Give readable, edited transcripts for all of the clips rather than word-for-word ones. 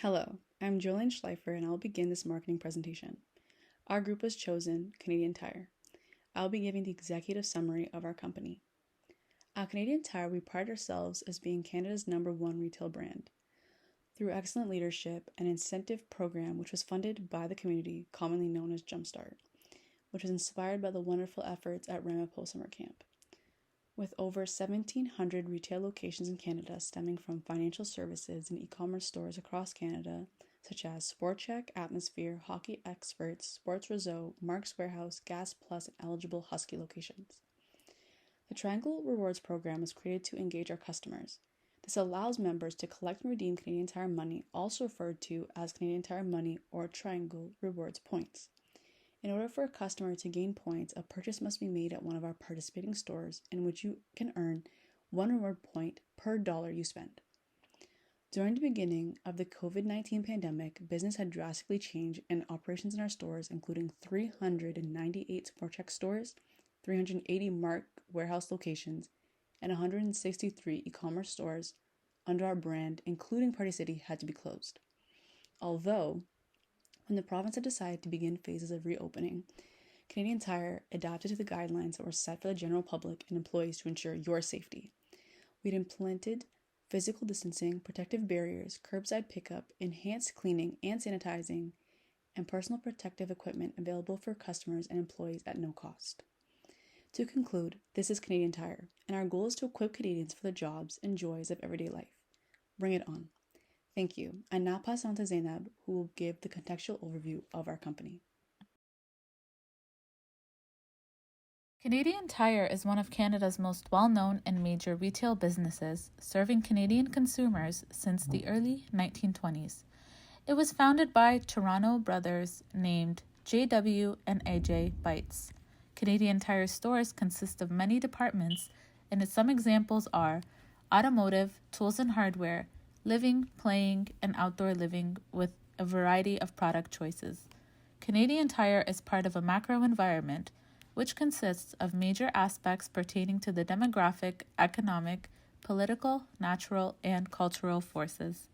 Hello, I'm Jolene Schleifer and I'll begin this marketing presentation. Our group was chosen Canadian Tire. I'll be giving the executive summary of our company. At Canadian Tire, we pride ourselves as being Canada's #1 retail brand. Through excellent leadership and incentive program which was funded by the community, commonly known as Jumpstart, which was inspired by the wonderful efforts at Ramapo Summer Camp. With over 1,700 retail locations in Canada stemming from financial services and e-commerce stores across Canada, such as Sport Chek, Atmosphere, Hockey Experts, Sports Réseau, Mark's Warehouse, Gas Plus, and eligible Husky locations. The Triangle Rewards program was created to engage our customers. This allows members to collect and redeem Canadian Tire Money, also referred to as Canadian Tire Money or Triangle Rewards points. In order for a customer to gain points, a purchase must be made at one of our participating stores in which you can earn 1 reward point per dollar you spend. During the beginning of the COVID-19 pandemic, business had drastically changed and operations in our stores, including 398 Sport Chek stores, 380 Mark Warehouse locations, and 163 e-commerce stores under our brand, including Party City, had to be closed. Although, when the province had decided to begin phases of reopening, Canadian Tire adapted to the guidelines that were set for the general public and employees to ensure your safety. We'd implemented physical distancing, protective barriers, curbside pickup, enhanced cleaning and sanitizing, and personal protective equipment available for customers and employees at no cost. To conclude, this is Canadian Tire, and our goal is to equip Canadians for the jobs and joys of everyday life. Bring it on. Thank you. I now pass on to Zainab, who will give the contextual overview of our company. Canadian Tire is one of Canada's most well-known and major retail businesses, serving Canadian consumers since the early 1920s. It was founded by Toronto brothers named J.W. and A.J. Bites. Canadian Tire stores consist of many departments, and some examples are automotive, tools and hardware, living, playing, and outdoor living with a variety of product choices. Canadian Tire is part of a macro environment which consists of major aspects pertaining to the demographic, economic, political, natural, and cultural forces.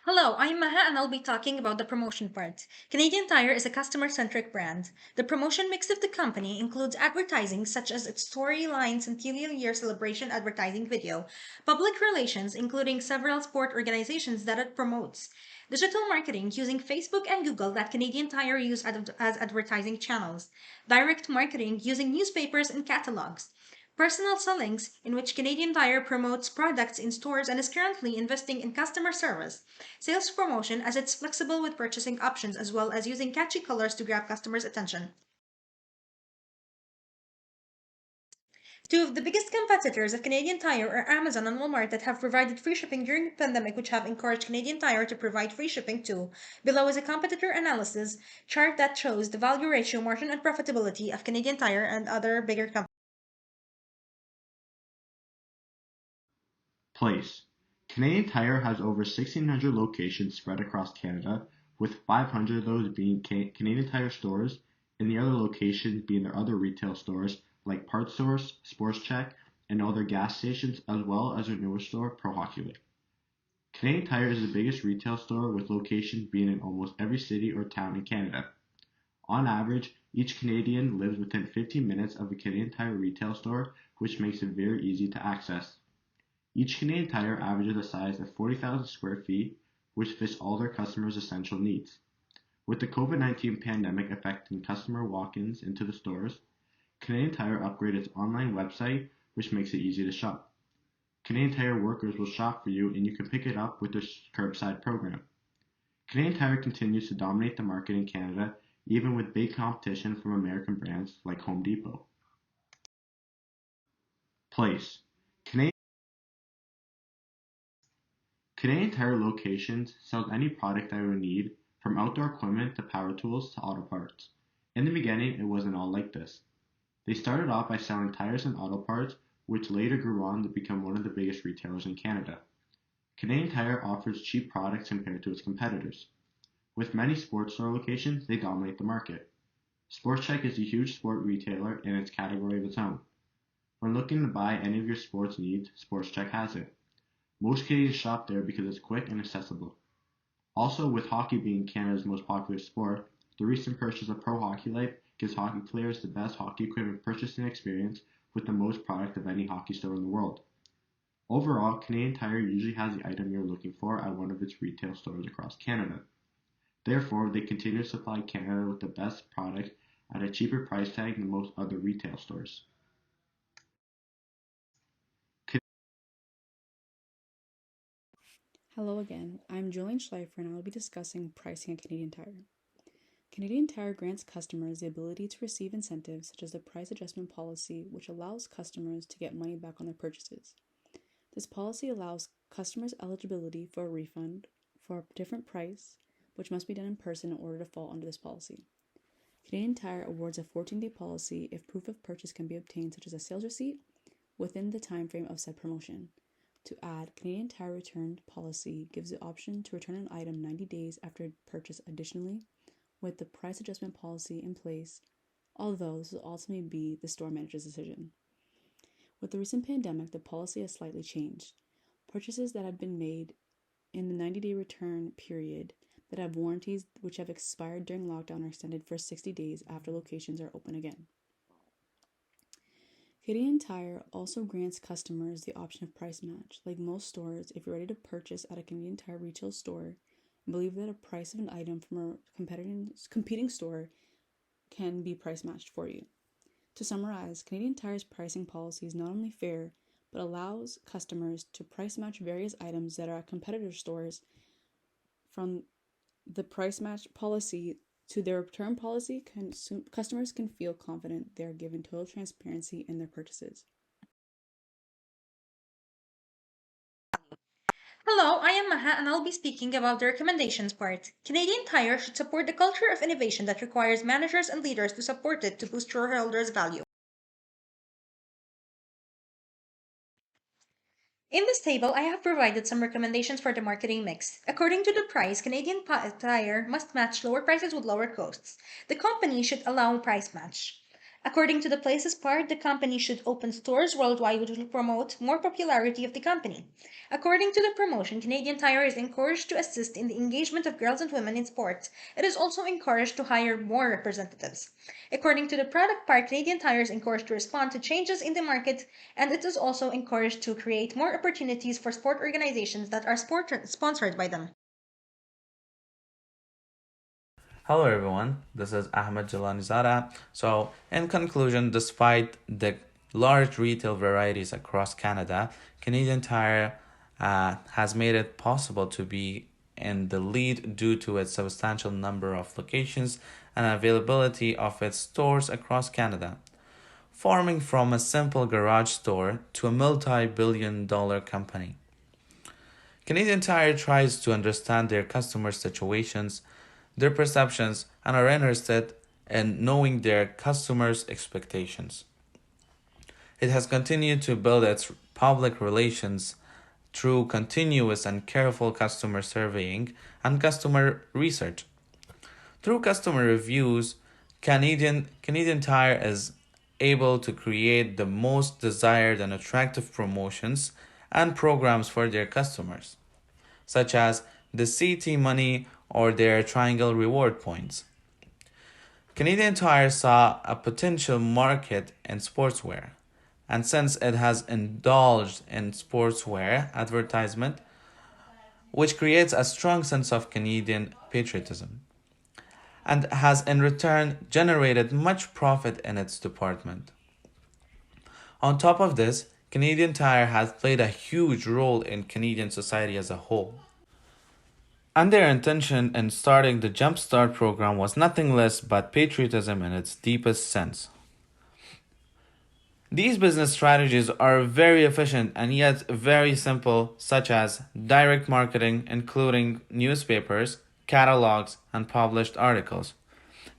Hello, I'm Maha and I'll be talking about the promotion part. Canadian Tire is a customer-centric brand. The promotion mix of the company includes advertising such as its storyline Centennial Year Celebration advertising video, public relations including several sport organizations that it promotes, digital marketing using Facebook and Google that Canadian Tire use as advertising channels, direct marketing using newspapers and catalogs, personal sellings, in which Canadian Tire promotes products in stores and is currently investing in customer service. Sales promotion, as it's flexible with purchasing options as well as using catchy colors to grab customers' attention. Two of the biggest competitors of Canadian Tire are Amazon and Walmart that have provided free shipping during the pandemic, which have encouraged Canadian Tire to provide free shipping too. Below is a competitor analysis chart that shows the value ratio, margin, and profitability of Canadian Tire and other bigger companies. Place. Canadian Tire has over 1,600 locations spread across Canada, with 500 of those being Canadian Tire stores and the other locations being their other retail stores like Parts Source, Sports Chek, and other gas stations, as well as their newest store, Pro Hockey League. Canadian Tire is the biggest retail store with locations being in almost every city or town in Canada. On average, each Canadian lives within 15 minutes of a Canadian Tire retail store, which makes it very easy to access. Each Canadian Tire averages a size of 40,000 square feet, which fits all their customers' essential needs. With the COVID-19 pandemic affecting customer walk-ins into the stores, Canadian Tire upgraded its online website, which makes it easy to shop. Canadian Tire workers will shop for you and you can pick it up with their curbside program. Canadian Tire continues to dominate the market in Canada, even with big competition from American brands like Home Depot. Place. Canadian Tire locations sells any product that you need, from outdoor equipment to power tools to auto parts. In the beginning, it wasn't all like this. They started off by selling tires and auto parts, which later grew on to become one of the biggest retailers in Canada. Canadian Tire offers cheap products compared to its competitors. With many sports store locations, they dominate the market. Sports Chek is a huge sport retailer in its category of its own. When looking to buy any of your sports needs, SportsCheck has it. Most Canadians shop there because it's quick and accessible. Also, with hockey being Canada's most popular sport, the recent purchase of Pro Hockey Life gives hockey players the best hockey equipment purchasing experience with the most product of any hockey store in the world. Overall, Canadian Tire usually has the item you're looking for at one of its retail stores across Canada. Therefore, they continue to supply Canada with the best product at a cheaper price tag than most other retail stores. Hello again, I'm Julian Schleifer and I will be discussing pricing at Canadian Tire. Canadian Tire grants customers the ability to receive incentives such as the price adjustment policy, which allows customers to get money back on their purchases. This policy allows customers eligibility for a refund for a different price, which must be done in person in order to fall under this policy. Canadian Tire awards a 14-day policy if proof of purchase can be obtained, such as a sales receipt, within the time frame of said promotion. To add, Canadian Tire return policy gives the option to return an item 90 days after purchase additionally, with the price adjustment policy in place, although this will ultimately be the store manager's decision. With the recent pandemic, the policy has slightly changed. Purchases that have been made in the 90-day return period that have warranties which have expired during lockdown are extended for 60 days after locations are open again. Canadian Tire also grants customers the option of price match. Like most stores, if you're ready to purchase at a Canadian Tire retail store and believe that a price of an item from a competing store can be price matched for you. To summarize, Canadian Tire's pricing policy is not only fair, but allows customers to price match various items that are at competitor stores. From the price match policy to their return policy, customers can feel confident they are given total transparency in their purchases. Hello, I am Maha and I'll be speaking about the recommendations part. Canadian Tire should support the culture of innovation that requires managers and leaders to support it to boost shareholders' value. In this table, I have provided some recommendations for the marketing mix. According to the price, Canadian Tire must match lower prices with lower costs. The company should allow price match. According to the places part, the company should open stores worldwide which will promote more popularity of the company. According to the promotion, Canadian Tire is encouraged to assist in the engagement of girls and women in sports. It is also encouraged to hire more representatives. According to the product part, Canadian Tire is encouraged to respond to changes in the market, and it is also encouraged to create more opportunities for sport organizations that are sponsored by them. Hello everyone, this is Ahmed Jalanizada. So, in conclusion, despite the large retail varieties across Canada, Canadian Tire has made it possible to be in the lead due to its substantial number of locations and availability of its stores across Canada, forming from a simple garage store to a multi-billion-dollar company. Canadian Tire tries to understand their customers' situations, their perceptions, and are interested in knowing their customers' expectations. It has continued to build its public relations through continuous and careful customer surveying and customer research. Through customer reviews, Canadian Tire is able to create the most desired and attractive promotions and programs for their customers, such as the CT Money or their Triangle Reward Points. Canadian Tire saw a potential market in sportswear, and since it has indulged in sportswear advertisement, which creates a strong sense of Canadian patriotism, and has in return generated much profit in its department. On top of this, Canadian Tire has played a huge role in Canadian society as a whole. And their intention in starting the Jumpstart program was nothing less but patriotism in its deepest sense. These business strategies are very efficient and yet very simple, such as direct marketing, including newspapers, catalogs, and published articles.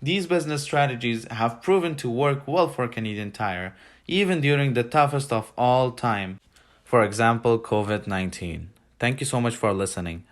These business strategies have proven to work well for Canadian Tire, even during the toughest of all time, for example, COVID-19. Thank you so much for listening.